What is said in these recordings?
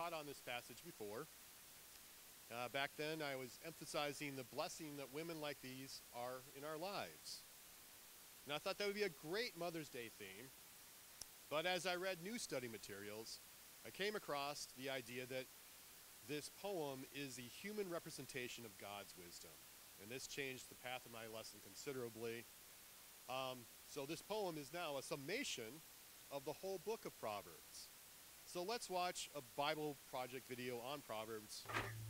taught on this passage before. Back then, I was emphasizing the blessing that women like these are in our lives. And I thought that would be a great Mother's Day theme. But as I read new study materials, I came across the idea that this poem is a human representation of God's wisdom. And this changed the path of my lesson considerably. So this poem is now a summation of the whole book of Proverbs. So let's watch a Bible project video on Proverbs,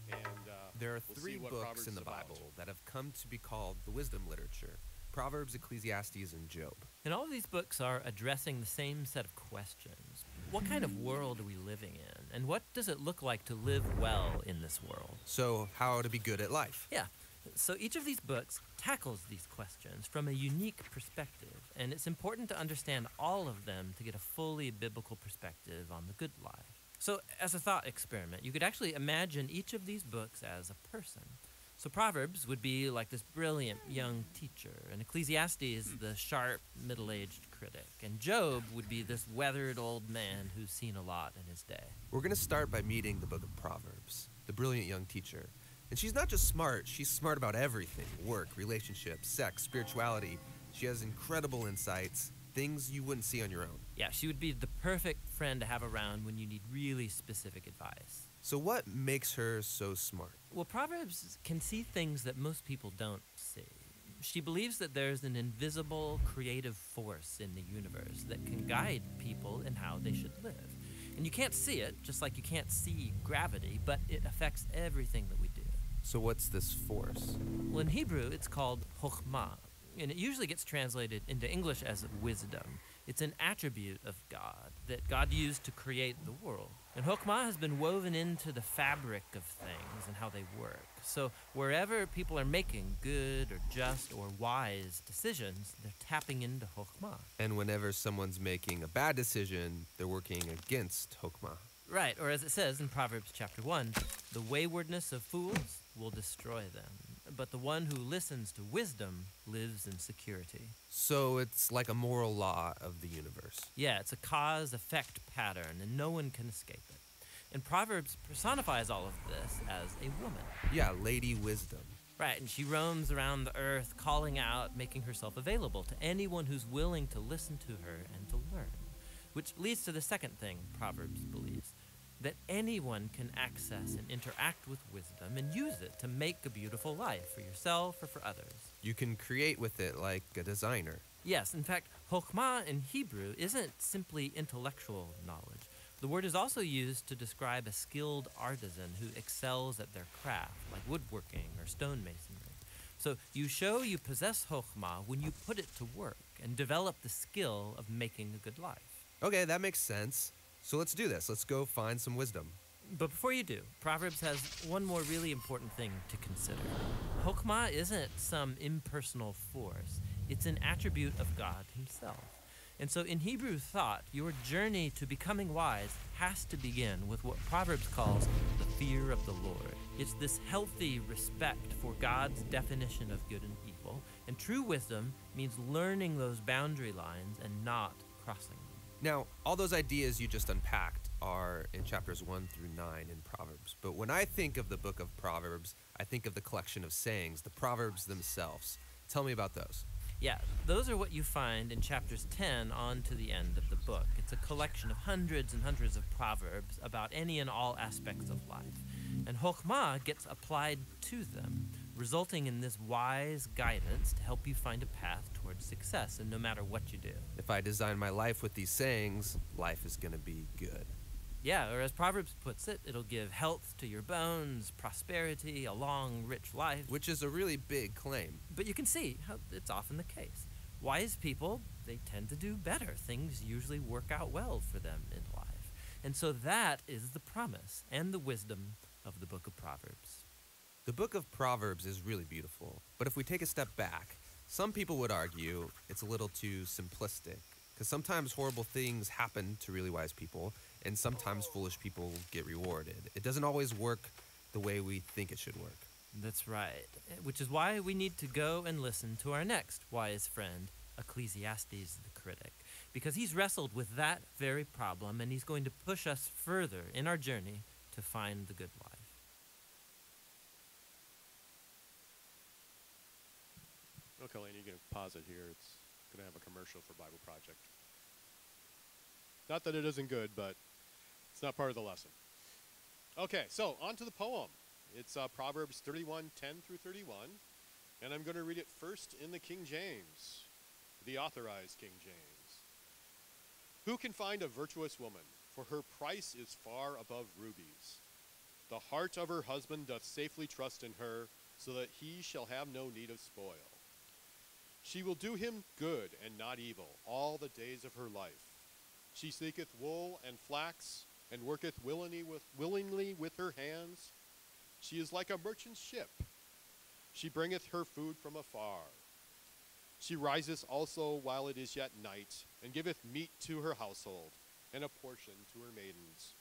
and there are we'll three see what books Proverbs in the is about. Bible that have come to be called the wisdom literature: Proverbs, Ecclesiastes, and Job. And all of these books are addressing the same set of questions. What kind of world are we living in? And what does it look like to live well in this world? So, how to be good at life. Yeah. So each of these books tackles these questions from a unique perspective, and it's important to understand all of them to get a fully biblical perspective on the good life. So as a thought experiment, you could actually imagine each of these books as a person. So Proverbs would be like this brilliant young teacher, and Ecclesiastes the sharp, middle-aged critic, and Job would be this weathered old man who's seen a lot in his day. We're going to start by meeting the book of Proverbs, the brilliant young teacher. And she's not just smart, she's smart about everything: work, relationships, sex, spirituality. She has incredible insights, things you wouldn't see on your own. Yeah, she would be the perfect friend to have around when you need really specific advice. So what makes her so smart? Well, Proverbs can see things that most people don't see. She believes that there's an invisible creative force in the universe that can guide people in how they should live. And you can't see it, just like you can't see gravity, but it affects everything that we do. So what's this force? Well, in Hebrew, it's called chokhmah, and it usually gets translated into English as wisdom. It's an attribute of God that God used to create the world. And chokhmah has been woven into the fabric of things and how they work. So wherever people are making good or just or wise decisions, they're tapping into chokhmah. And whenever someone's making a bad decision, they're working against chokhmah. Right, or as it says in Proverbs chapter 1, the waywardness of fools will destroy them, but the one who listens to wisdom lives in security. So it's like a moral law of the universe. Yeah, it's a cause-effect pattern, and no one can escape it. And Proverbs personifies all of this as a woman. Yeah, Lady Wisdom. Right, and she roams around the earth, calling out, making herself available to anyone who's willing to listen to her and to learn. Which leads to the second thing Proverbs believes: that anyone can access and interact with wisdom and use it to make a beautiful life for yourself or for others. You can create with it like a designer. Yes, in fact, chokhmah in Hebrew isn't simply intellectual knowledge. The word is also used to describe a skilled artisan who excels at their craft, like woodworking or stonemasonry. So you show you possess chokhmah when you put it to work and develop the skill of making a good life. Okay, that makes sense. So let's do this. Let's go find some wisdom. But before you do, Proverbs has one more really important thing to consider. Chokhmah isn't some impersonal force. It's an attribute of God himself. And so in Hebrew thought, your journey to becoming wise has to begin with what Proverbs calls the fear of the Lord. It's this healthy respect for God's definition of good and evil. And true wisdom means learning those boundary lines and not crossing them. Now, all those ideas you just unpacked are in chapters 1 through 9 in Proverbs. But when I think of the book of Proverbs, I think of the collection of sayings, the Proverbs themselves. Tell me about those. Yeah, those are what you find in chapters 10 on to the end of the book. It's a collection of hundreds and hundreds of proverbs about any and all aspects of life. And chokhmah gets applied to them, resulting in this wise guidance to help you find a path towards success, and no matter what you do. If I design my life with these sayings, life is going to be good. Yeah, or as Proverbs puts it, it'll give health to your bones, prosperity, a long, rich life. Which is a really big claim. But you can see how it's often the case. Wise people, they tend to do better. Things usually work out well for them in life. And so that is the promise and the wisdom of the book of Proverbs. The book of Proverbs is really beautiful. But if we take a step back, some people would argue it's a little too simplistic. Because sometimes horrible things happen to really wise people, and sometimes foolish people get rewarded. It doesn't always work the way we think it should work. That's right, which is why we need to go and listen to our next wise friend, Ecclesiastes the critic, because he's wrestled with that very problem, and he's going to push us further in our journey to find the good wife. Okay, Lane, you can pause it here. It's going to have a commercial for Bible Project. Not that it isn't good, but it's not part of the lesson. Okay, so on to the poem. It's Proverbs 31:10 through 31, and I'm going to read it first in the King James, the authorized King James. Who can find a virtuous woman? For her price is far above rubies. The heart of her husband doth safely trust in her, so that he shall have no need of spoil. She will do him good and not evil all the days of her life. She seeketh wool and flax, and worketh willingly with her hands. She is like a merchant ship. She bringeth her food from afar. She riseth also while it is yet night, and giveth meat to her household, and a portion to her maidens.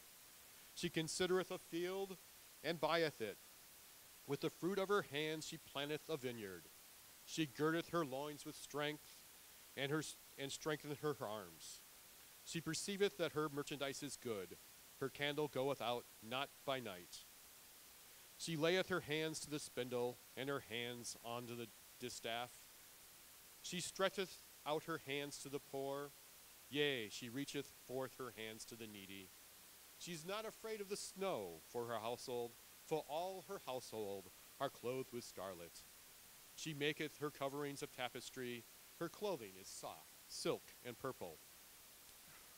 She considereth a field, and buyeth it. With the fruit of her hands she planteth a vineyard. She girdeth her loins with strength, and strengtheneth her arms. She perceiveth that her merchandise is good. Her candle goeth out not by night. She layeth her hands to the spindle, and her hands unto the distaff. She stretcheth out her hands to the poor. Yea, she reacheth forth her hands to the needy. She is not afraid of the snow for her household, for all her household are clothed with scarlet. She maketh her coverings of tapestry. Her clothing is soft, silk, and purple.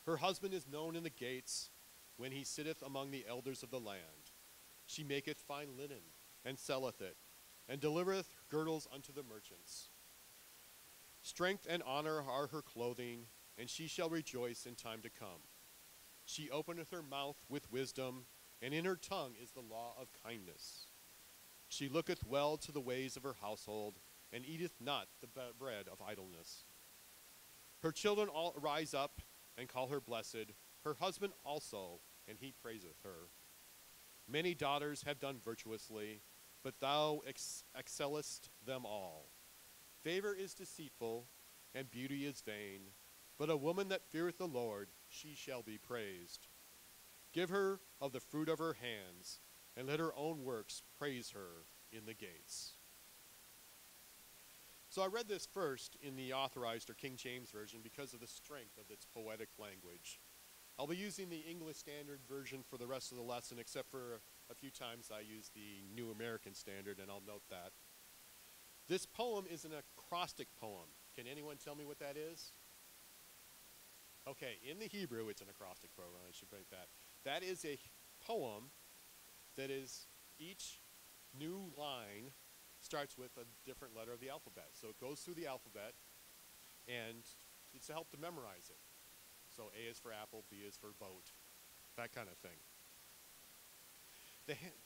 Her husband is known in the gates, when he sitteth among the elders of the land. She maketh fine linen, and selleth it, and delivereth girdles unto the merchants. Strength and honor are her clothing, and she shall rejoice in time to come. She openeth her mouth with wisdom, and in her tongue is the law of kindness. She looketh well to the ways of her household, and eateth not the bread of idleness. Her children all rise up and call her blessed, her husband also, and he praiseth her. Many daughters have done virtuously, but thou excellest them all. Favor is deceitful, and beauty is vain, but a woman that feareth the Lord, she shall be praised. Give her of the fruit of her hands, and let her own works praise her in the gates. So I read this first in the authorized or King James Version because of the strength of its poetic language. I'll be using the English Standard Version for the rest of the lesson, except for a few times I use the New American Standard, and I'll note that. This poem is an acrostic poem. Can anyone tell me what that is? Okay, in the Hebrew, it's an acrostic poem. I should break that. That is a poem that is, each new line starts with a different letter of the alphabet. So it goes through the alphabet, and it's to help to memorize it. So A is for apple, B is for boat, that kind of thing.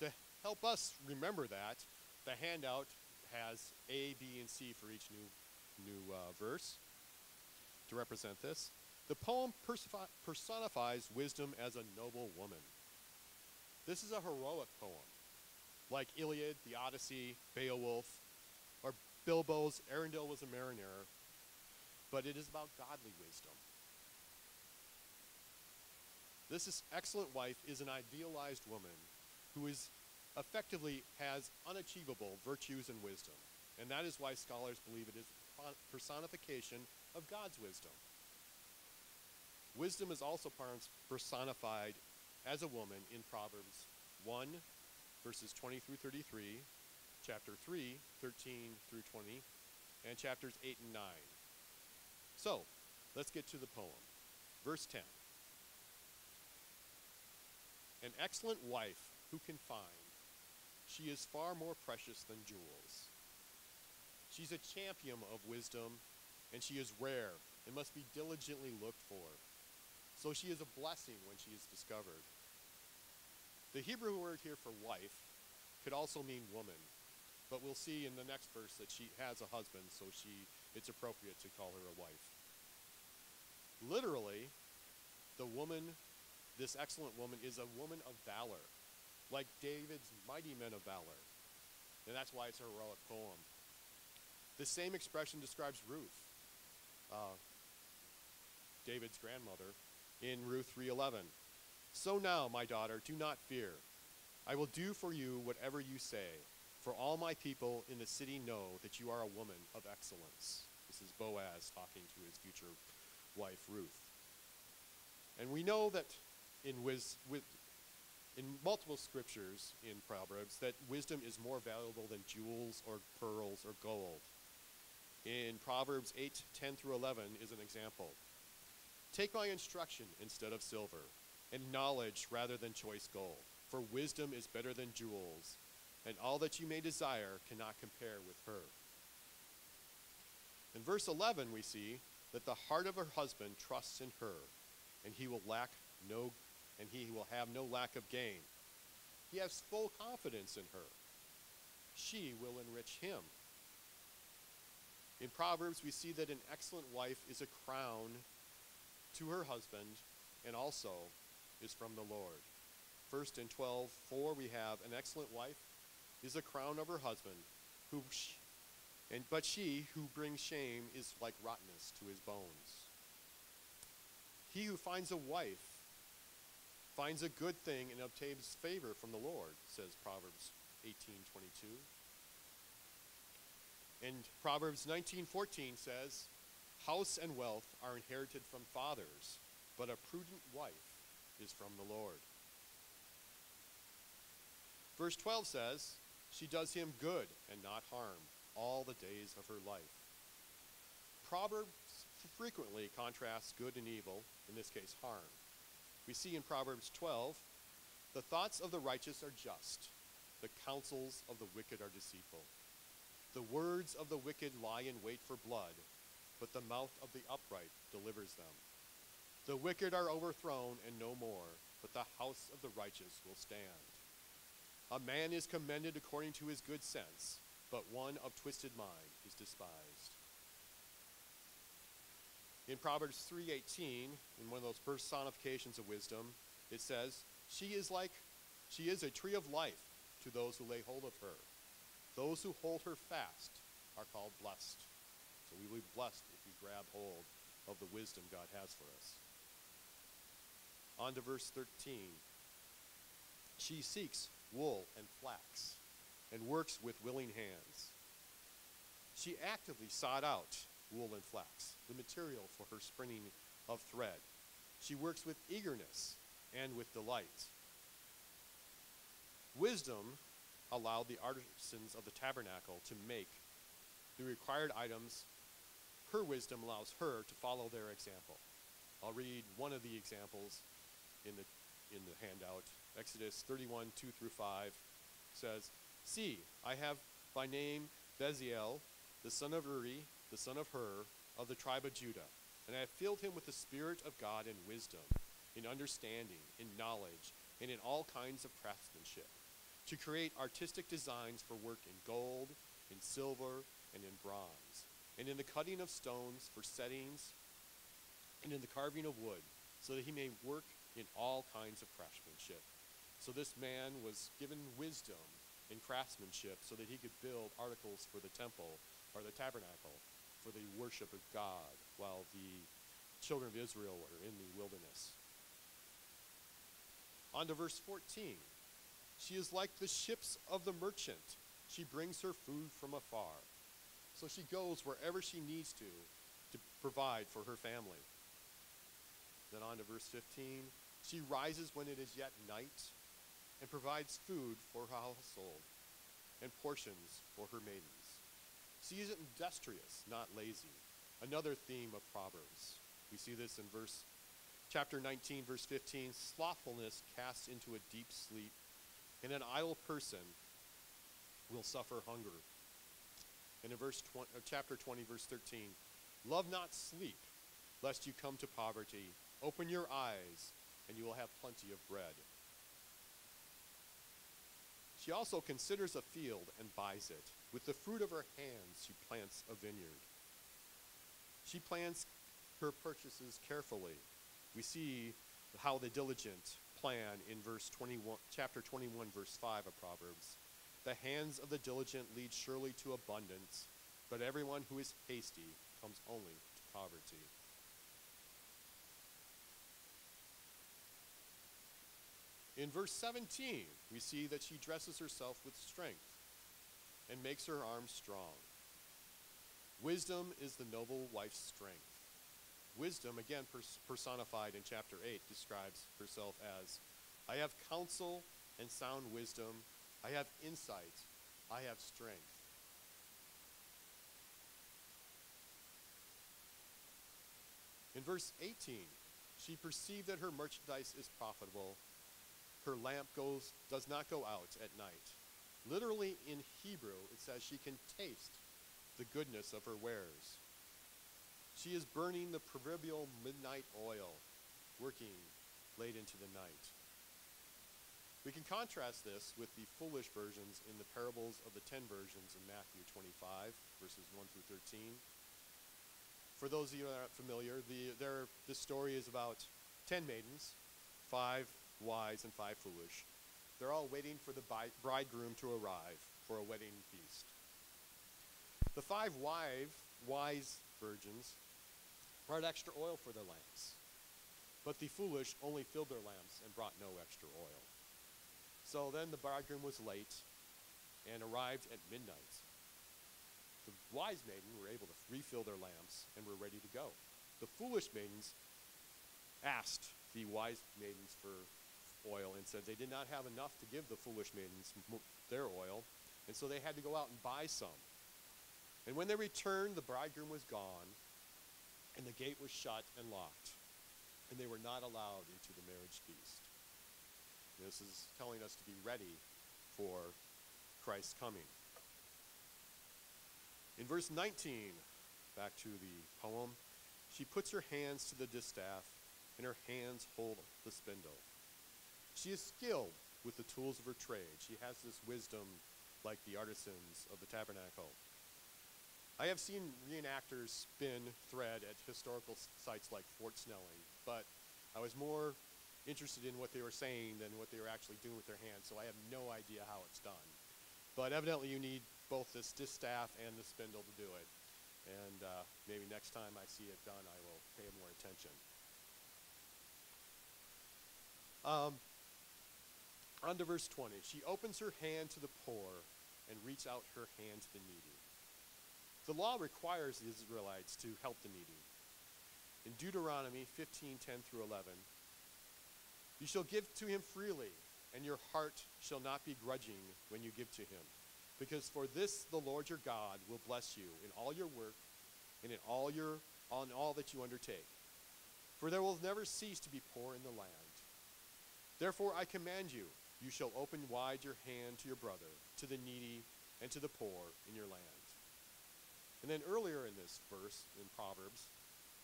To help us remember that, the handout has A, B, and C for each new verse to represent this. The poem personifies wisdom as a noble woman. This is a heroic poem, like Iliad, the Odyssey, Beowulf, or Bilbo's Arundel was a Mariner, but it is about godly wisdom. This excellent wife is an idealized woman who effectively has unachievable virtues and wisdom, and that is why scholars believe it is a personification of God's wisdom. Wisdom is also personified as a woman in Proverbs 1, verses 20 through 33, chapter 3, 13 through 20, and chapters 8 and 9. So, let's get to the poem. Verse 10. An excellent wife who can find, she is far more precious than jewels. She's a champion of wisdom, and she is rare and must be diligently looked for. So she is a blessing when she is discovered. The Hebrew word here for wife could also mean woman, but we'll see in the next verse that she has a husband, so it's appropriate to call her a wife. Literally, this excellent woman is a woman of valor, like David's mighty men of valor. And that's why it's a heroic poem. The same expression describes Ruth, David's grandmother, in Ruth 3:11. So now, my daughter, do not fear. I will do for you whatever you say, for all my people in the city know that you are a woman of excellence. This is Boaz talking to his future wife, Ruth. And we know that in multiple scriptures in Proverbs that wisdom is more valuable than jewels or pearls or gold. In Proverbs 8:10 through 11 is an example. Take my instruction instead of silver, and knowledge rather than choice gold. For wisdom is better than jewels, and all that you may desire cannot compare with her. In verse 11 we see that the heart of her husband trusts in her, and he will have no lack of gain. He has full confidence in her. She will enrich him. In Proverbs, we see that an excellent wife is a crown to her husband and also is from the Lord. First in 12:4 we have an excellent wife is a crown of her husband, but she who brings shame is like rottenness to his bones. He who finds a wife finds a good thing and obtains favor from the Lord, says Proverbs 18:22. And Proverbs 19:14 says, house and wealth are inherited from fathers, but a prudent wife is from the Lord. Verse 12 says, she does him good and not harm all the days of her life. Proverbs frequently contrasts good and evil, in this case harm. We see in Proverbs 12, the thoughts of the righteous are just, the counsels of the wicked are deceitful. The words of the wicked lie in wait for blood, but the mouth of the upright delivers them. The wicked are overthrown and no more, but the house of the righteous will stand. A man is commended according to his good sense, but one of twisted mind is despised. In Proverbs 3:18, in one of those personifications of wisdom, it says, she is a tree of life to those who lay hold of her. Those who hold her fast are called blessed. So we will be blessed if we grab hold of the wisdom God has for us. On to verse 13. She seeks wool and flax and works with willing hands. She actively sought out wool and flax, the material for her spinning of thread. She works with eagerness and with delight. Wisdom allowed the artisans of the tabernacle to make the required items. Her wisdom allows her to follow their example. I'll read one of the examples in the handout. Exodus 31:2 through 5 says, see, I have by name Bezalel, the son of Uri, the son of Hur, of the tribe of Judah, and I have filled him with the Spirit of God in wisdom, in understanding, in knowledge, and in all kinds of craftsmanship, to create artistic designs for work in gold, in silver, and in bronze, and in the cutting of stones for settings, and in the carving of wood, so that he may work in all kinds of craftsmanship. So this man was given wisdom in craftsmanship so that he could build articles for the temple or the tabernacle for the worship of God while the children of Israel were in the wilderness. On to verse 14. She is like the ships of the merchant. She brings her food from afar. So she goes wherever she needs to provide for her family. Then on to verse 15. She rises when it is yet night and provides food for her household and portions for her maidens. She is industrious, not lazy. Another theme of Proverbs. We see this in chapter 19, verse 15. Slothfulness casts into a deep sleep, and an idle person will suffer hunger. And in chapter 20, verse 13, love not sleep, lest you come to poverty. Open your eyes, and you will have plenty of bread. She also considers a field and buys it. With the fruit of her hands, she plants a vineyard. She plans her purchases carefully. We see how the diligent plan in chapter 21, verse 5 of Proverbs. The hands of the diligent lead surely to abundance, but everyone who is hasty comes only to poverty. In verse 17, we see that she dresses herself with strength and makes her arms strong. Wisdom is the noble wife's strength. Wisdom, again personified in chapter 8, describes herself as, I have counsel and sound wisdom. I have insight. I have strength. In verse 18, she perceived that her merchandise is profitable. Her lamp does not go out at night. Literally in Hebrew, it says she can taste the goodness of her wares. She is burning the proverbial midnight oil, working late into the night. We can contrast this with the foolish versions in the parables of the 10 virgins in Matthew 25, verses 1 through 13. For those of you who are not familiar, this story is about 10 maidens, 5 wise and 5 foolish. They're all waiting for the bridegroom to arrive for a wedding feast. The 5 wise virgins brought extra oil for their lamps, but the foolish only filled their lamps and brought no extra oil. So then the bridegroom was late and arrived at midnight. The wise maidens were able to refill their lamps and were ready to go. The foolish maidens asked the wise maidens for oil and said they did not have enough to give the foolish maidens their oil, and so they had to go out and buy some. And when they returned, the bridegroom was gone, and the gate was shut and locked, and they were not allowed into the marriage feast. This is telling us to be ready for Christ's coming. In verse 19, back to the poem, she puts her hands to the distaff, and her hands hold the spindle. She is skilled with the tools of her trade. She has this wisdom like the artisans of the tabernacle. I have seen reenactors spin thread at historical sites like Fort Snelling, but I was more interested in what they were saying than what they were actually doing with their hands, so I have no idea how it's done. But evidently you need both this distaff and the spindle to do it. And maybe next time I see it done, I will pay more attention. On to verse 20. She opens her hand to the poor and reaches out her hand to the needy. The law requires the Israelites to help the needy. In Deuteronomy 15:10 through 11, you shall give to him freely, and your heart shall not be grudging when you give to him. Because for this the Lord your God will bless you in all your work and on all that you undertake. For there will never cease to be poor in the land. Therefore I command you, you shall open wide your hand to your brother, to the needy, and to the poor in your land. And then earlier in this verse, in Proverbs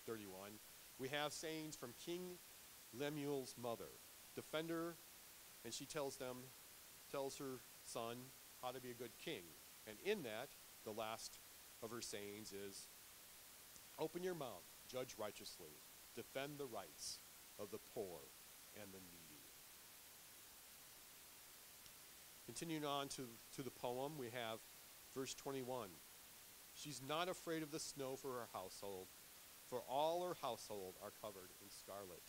31, we have sayings from King Lemuel's mother, defender, and she tells her son how to be a good king. And in that, the last of her sayings is, open your mouth, judge righteously, defend the rights of the poor and the needy. Continuing on to the poem, we have verse 21. She's not afraid of the snow for her household, for all her household are covered in scarlet.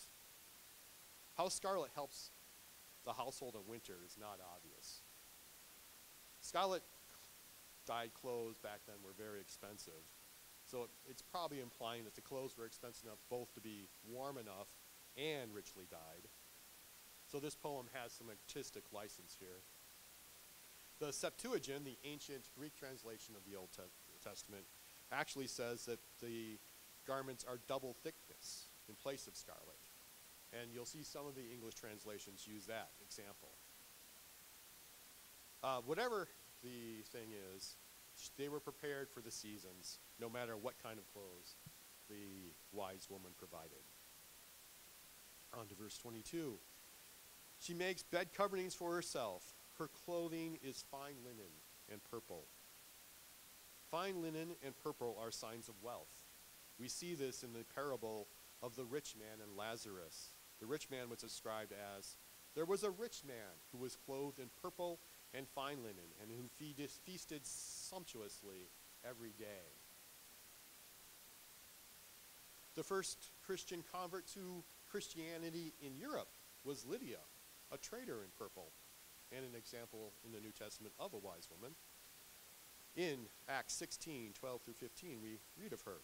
How scarlet helps the household in winter is not obvious. Scarlet dyed clothes back then were very expensive, so it's probably implying that the clothes were expensive enough both to be warm enough and richly dyed. So this poem has some artistic license here. The Septuagint, the ancient Greek translation of the Old Testament, actually says that the garments are double thickness in place of scarlet. And you'll see some of the English translations use that example. Whatever the thing is, they were prepared for the seasons, no matter what kind of clothes the wise woman provided. On to verse 22. She makes bed coverings for herself. Her clothing is fine linen and purple. Fine linen and purple are signs of wealth. We see this in the parable of the rich man and Lazarus. The rich man was described as, there was a rich man who was clothed in purple and fine linen, and who feasted sumptuously every day. The first Christian convert to Christianity in Europe was Lydia, a trader in purple, and an example in the New Testament of a wise woman. In Acts 16:12 through 15, we read of her.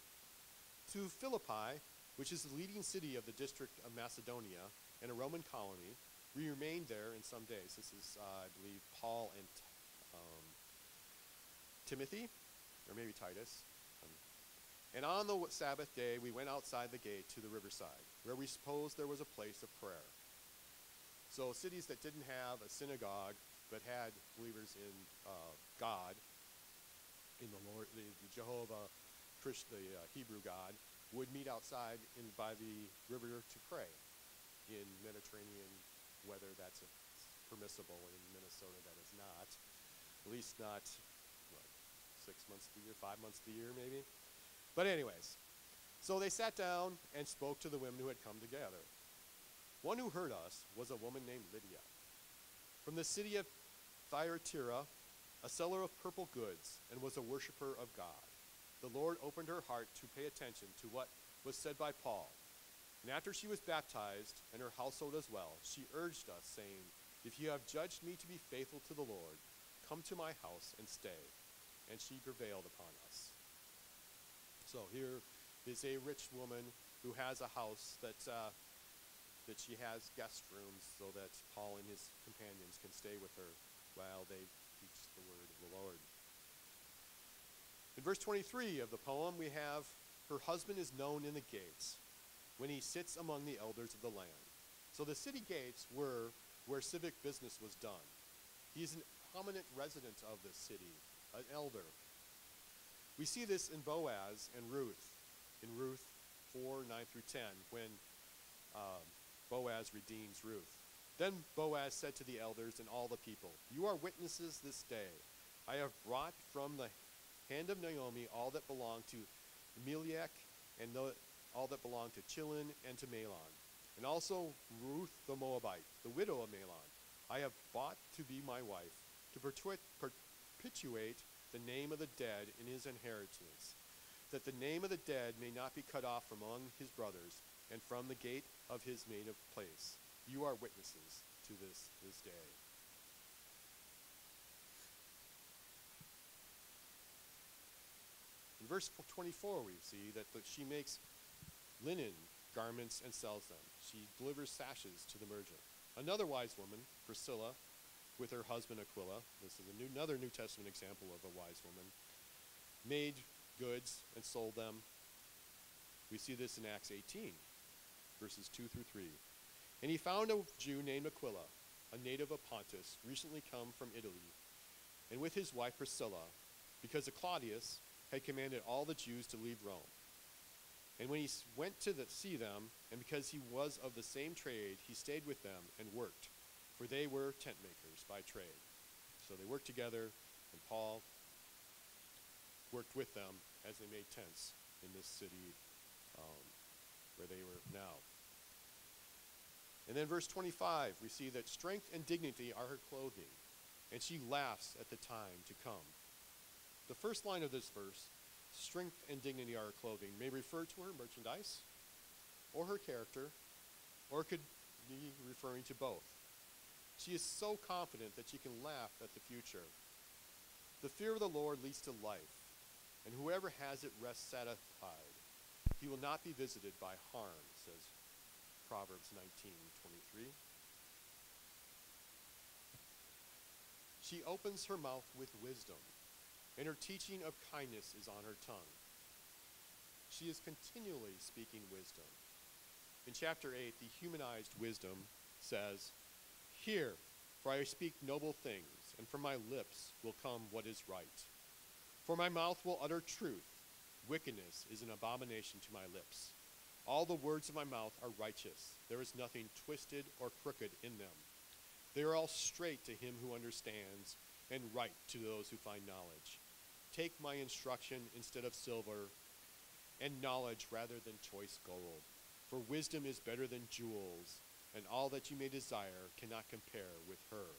To Philippi, which is the leading city of the district of Macedonia and a Roman colony, we remained there in some days. This is, I believe, Paul and Timothy, or maybe Titus. And on the Sabbath day, we went outside the gate to the riverside, where we supposed there was a place of prayer. So cities that didn't have a synagogue, but had believers in God, in the Lord, the Jehovah, the Hebrew God, would meet outside by the river to pray. In Mediterranean weather, that's permissible. In Minnesota, that is not. At least not, 6 months of the year, 5 months of the year, maybe. But anyways, so they sat down and spoke to the women who had come together. One who heard us was a woman named Lydia, from the city of Thyatira, a seller of purple goods, and was a worshiper of God. The Lord opened her heart to pay attention to what was said by Paul. And after she was baptized, and her household as well, she urged us, saying, "If you have judged me to be faithful to the Lord, come to my house and stay." And she prevailed upon us. So here is a rich woman who has a house that she has guest rooms so that Paul and his companions can stay with her while they teach the word of the Lord. In verse 23 of the poem, we have, her husband is known in the gates when he sits among the elders of the land. So the city gates were where civic business was done. He is a prominent resident of the city, an elder. We see this in Boaz and Ruth, in Ruth 4:9 through 10, when Boaz redeems Ruth. Then Boaz said to the elders and all the people, "You are witnesses this day. I have brought from the hand of Naomi all that belonged to Elimelech and all that belonged to Chilon and to Mahlon, and also Ruth the Moabite, the widow of Mahlon. I have bought to be my wife, to perpetuate the name of the dead in his inheritance, that the name of the dead may not be cut off from among his brothers, and from the gate of his native place. You are witnesses to this day." In verse 24, we see that she makes linen garments and sells them. She delivers sashes to the merchant. Another wise woman, Priscilla, with her husband Aquila, this is another New Testament example of a wise woman, made goods and sold them. We see this in Acts 18, verses 2 through 3. And he found a Jew named Aquila, a native of Pontus, recently come from Italy, and with his wife Priscilla, because Claudius had commanded all the Jews to leave Rome. And when he went to see them, and because he was of the same trade, he stayed with them and worked, for they were tent makers by trade. So they worked together, and Paul worked with them as they made tents in this city where they were now. And then verse 25, we see that strength and dignity are her clothing, and she laughs at the time to come. The first line of this verse, strength and dignity are her clothing, may refer to her merchandise or her character, or it could be referring to both. She is so confident that she can laugh at the future. The fear of the Lord leads to life, and whoever has it rests satisfied. He will not be visited by harm, says Proverbs 19:23. She opens her mouth with wisdom, and her teaching of kindness is on her tongue. She is continually speaking wisdom. In chapter 8, the humanized wisdom says, "Hear, for I speak noble things, and from my lips will come what is right. For my mouth will utter truth. Wickedness is an abomination to my lips. All the words of my mouth are righteous. There is nothing twisted or crooked in them. They are all straight to him who understands, and right to those who find knowledge. Take my instruction instead of silver, and knowledge rather than choice gold. For wisdom is better than jewels, and all that you may desire cannot compare with her."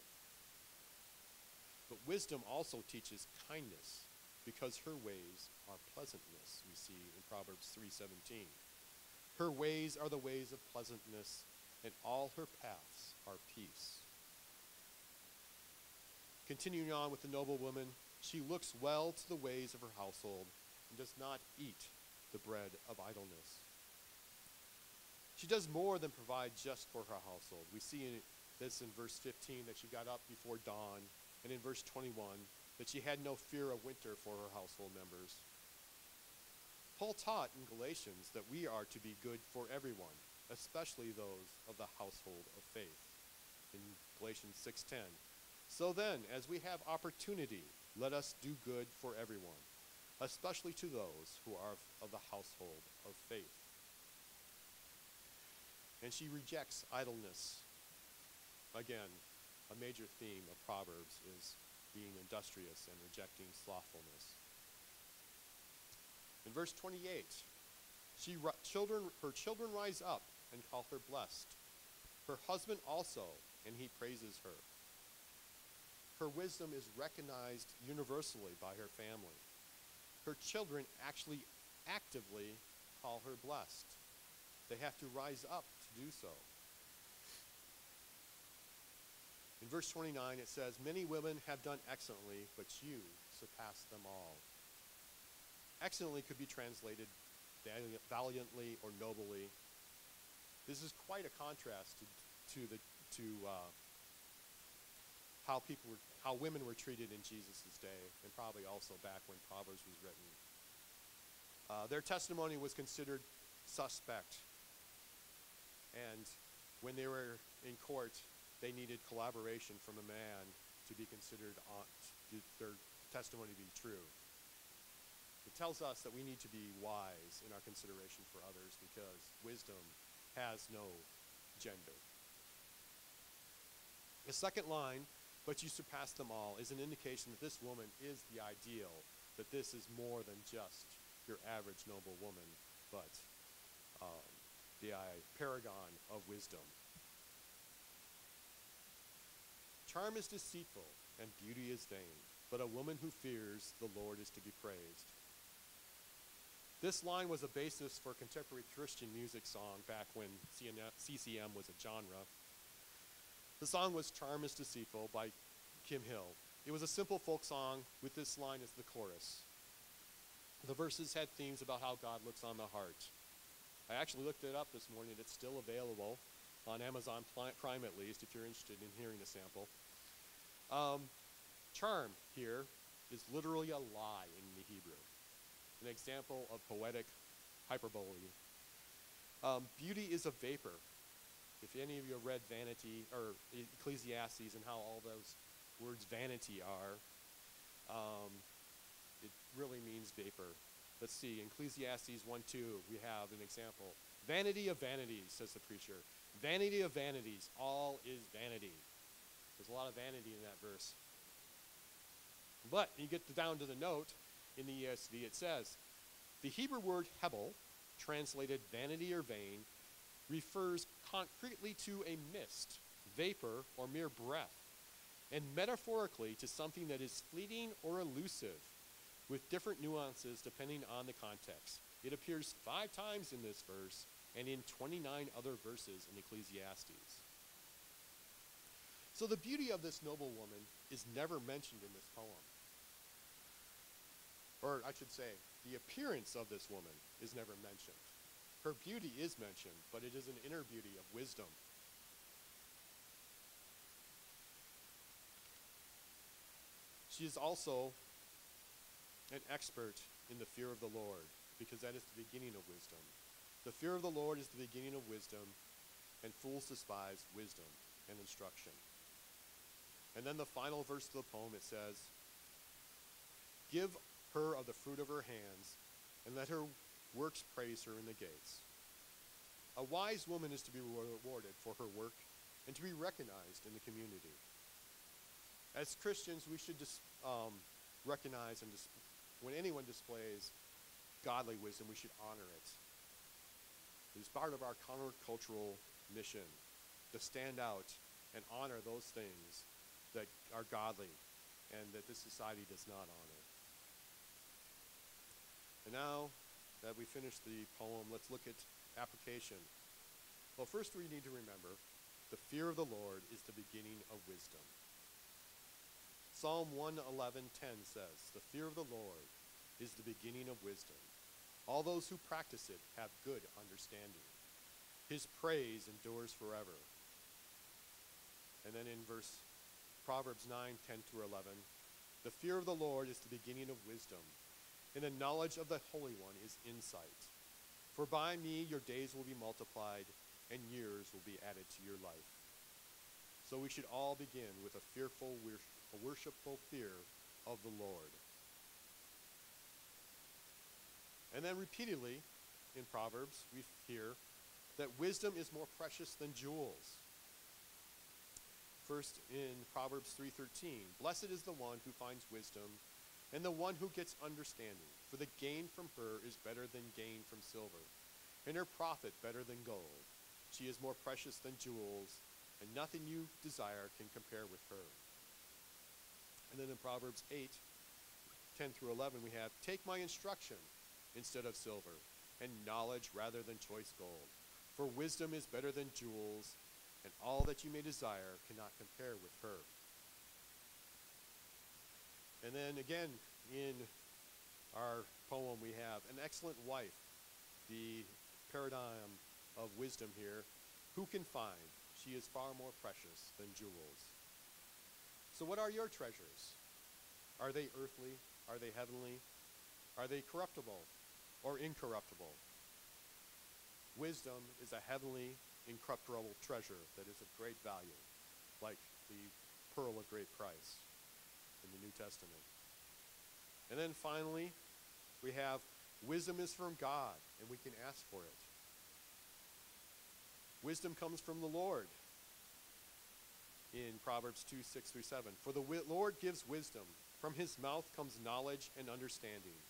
But wisdom also teaches kindness, because her ways are pleasantness, we see in Proverbs 3:17. Her ways are the ways of pleasantness, and all her paths are peace. Continuing on with the noble woman, she looks well to the ways of her household and does not eat the bread of idleness. She does more than provide just for her household. We see this in verse 15 that she got up before dawn, and in verse 21 that she had no fear of winter for her household members. Paul taught in Galatians that we are to be good for everyone, especially those of the household of faith. In Galatians 6:10, so then, as we have opportunity, let us do good for everyone, especially to those who are of the household of faith. And she rejects idleness. Again, a major theme of Proverbs is being industrious and rejecting slothfulness. In verse 28, her children rise up and call her blessed. Her husband also, and he praises her. Her wisdom is recognized universally by her family. Her children actually actively call her blessed. They have to rise up to do so. In verse 29, it says, many women have done excellently, but you surpass them all. Excellently could be translated valiantly or nobly. This is quite a contrast to how women were treated in Jesus' day, and probably also back when Proverbs was written. Their testimony was considered suspect, and when they were in court, they needed collaboration from a man to be considered their testimony to be true. It tells us that we need to be wise in our consideration for others because wisdom has no gender. The second line, but you surpass them all, is an indication that this woman is the ideal, that this is more than just your average noble woman, but the paragon of wisdom. Charm is deceitful and beauty is vain, but a woman who fears the Lord is to be praised. This line was a basis for a contemporary Christian music song back when CCM was a genre. The song was Charm is Deceitful by Kim Hill. It was a simple folk song with this line as the chorus. The verses had themes about how God looks on the heart. I actually looked it up this morning. It's still available on Amazon Prime, at least, if you're interested in hearing a sample. Charm here is literally a lie in the Hebrew, an example of poetic hyperbole. Beauty is a vapor. If any of you have read Vanity or Ecclesiastes and how all those words vanity are, it really means vapor. Let's see, in Ecclesiastes 1:2, we have an example. Vanity of vanities, says the preacher. Vanity of vanities, all is vanity. There's a lot of vanity in that verse. But you get down to the note in the ESV, it says, the Hebrew word hebel, translated vanity or vain, refers concretely to a mist, vapor, or mere breath, and metaphorically to something that is fleeting or elusive, with different nuances depending on the context. It appears 5 times in this verse and in 29 other verses in Ecclesiastes. So the beauty of this noble woman is never mentioned in this poem. Or I should say, the appearance of this woman is never mentioned. Her beauty is mentioned, but it is an inner beauty of wisdom. She is also an expert in the fear of the Lord, because that is the beginning of wisdom. The fear of the Lord is the beginning of wisdom, and fools despise wisdom and instruction. And then the final verse of the poem, it says, give her of the fruit of her hands, and let her works praise her in the gates. A wise woman is to be rewarded for her work and to be recognized in the community. As Christians, we should recognize and when anyone displays godly wisdom, we should honor it. It is part of our countercultural mission to stand out and honor those things that are godly and that this society does not honor. And now that we finished the poem, let's look at application. Well, first we need to remember the fear of the Lord is the beginning of wisdom. Psalm 111:10 says, "The fear of the Lord is the beginning of wisdom. All those who practice it have good understanding. His praise endures forever." And then in Proverbs 9:10 through 11, "The fear of the Lord is the beginning of wisdom, and the knowledge of the Holy One is insight. For by me your days will be multiplied, and years will be added to your life." So we should all begin with a worshipful fear of the Lord. And then repeatedly in Proverbs, we hear that wisdom is more precious than jewels. First, in Proverbs 3:13, "Blessed is the one who finds wisdom, and the one who gets understanding. For the gain from her is better than gain from silver, and her profit better than gold. She is more precious than jewels, and nothing you desire can compare with her." And then in Proverbs 8:10 through 11, we have, "Take my instruction instead of silver, and knowledge rather than choice gold. For wisdom is better than jewels, and all that you may desire cannot compare with her." And then again, in our poem, we have, "An excellent wife," the paradigm of wisdom here, "who can find? She is far more precious than jewels." So what are your treasures? Are they earthly? Are they heavenly? Are they corruptible or incorruptible? Wisdom is a heavenly, incorruptible treasure that is of great value, like the pearl of great price in the New Testament. And then finally, we have, wisdom is from God, and we can ask for it. Wisdom comes from the Lord in Proverbs 2:6 through 7. "For the Lord gives wisdom. From his mouth comes knowledge and understanding.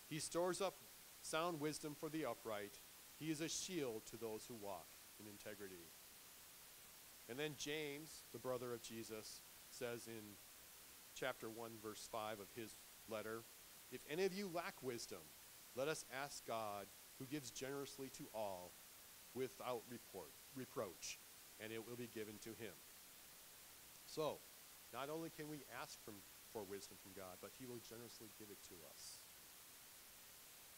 He stores up sound wisdom for the upright. He is a shield to those who walk in integrity." And then James, the brother of Jesus, says in chapter 1, verse 5 of his letter, "If any of you lack wisdom, let us ask God, who gives generously to all without reproach, and it will be given to him." So, not only can we ask for wisdom from God, but he will generously give it to us.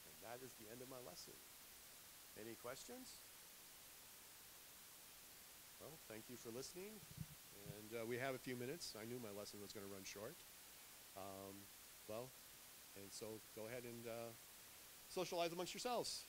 And that is the end of my lesson. Any questions? Well, thank you for listening. And we have a few minutes. I knew my lesson was going to run short. And so go ahead and socialize amongst yourselves.